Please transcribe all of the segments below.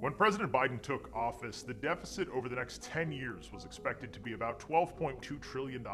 When President Biden took office, the deficit over the next 10 years was expected to be about $12.2 trillion.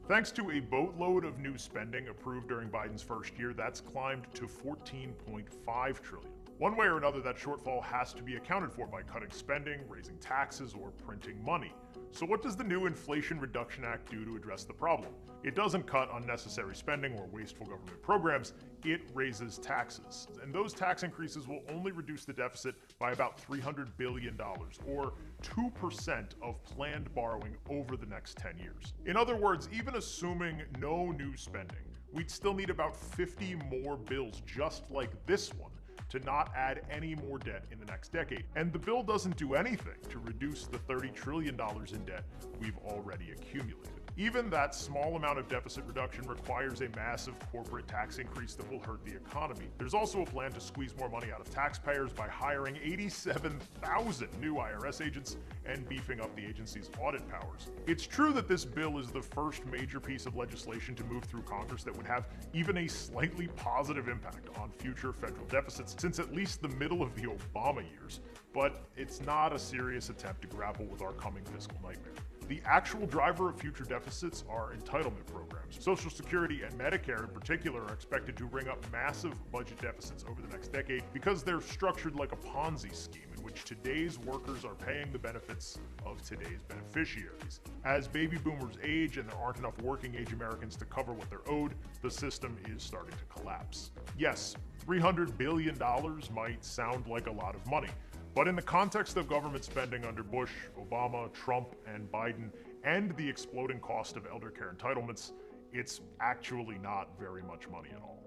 Thanks to a boatload of new spending approved during Biden's first year, that's climbed to $14.5 trillion. One way or another, that shortfall has to be accounted for by cutting spending, raising taxes, or printing money. So what does the new Inflation Reduction Act do to address the problem? It doesn't cut unnecessary spending or wasteful government programs, it raises taxes. And those tax increases will only reduce the deficit by about $300 billion, or 2% of planned borrowing over the next 10 years. In other words, even assuming no new spending, we'd still need about 50 more bills just like this one to not add any more debt in the next decade. And the bill doesn't do anything to reduce the $30 trillion in debt we've already accumulated. Even that small amount of deficit reduction requires a massive corporate tax increase that will hurt the economy. There's also a plan to squeeze more money out of taxpayers by hiring 87,000 new IRS agents and beefing up the agency's audit powers. It's true that this bill is the first major piece of legislation to move through Congress that would have even a slightly positive impact on future federal deficits since at least the middle of the Obama years, but it's not a serious attempt to grapple with our coming fiscal nightmare. The actual driver of future deficits are entitlement programs. Social Security and Medicare in particular are expected to bring up massive budget deficits over the next decade because they're structured like a Ponzi scheme in which today's workers are paying the benefits of today's beneficiaries. As baby boomers age and there aren't enough working age Americans to cover what they're owed, the system is starting to collapse. Yes, $300 billion might sound like a lot of money, but in the context of government spending under Bush, Obama, Trump, and Biden, and the exploding cost of elder care entitlements, it's actually not very much money at all.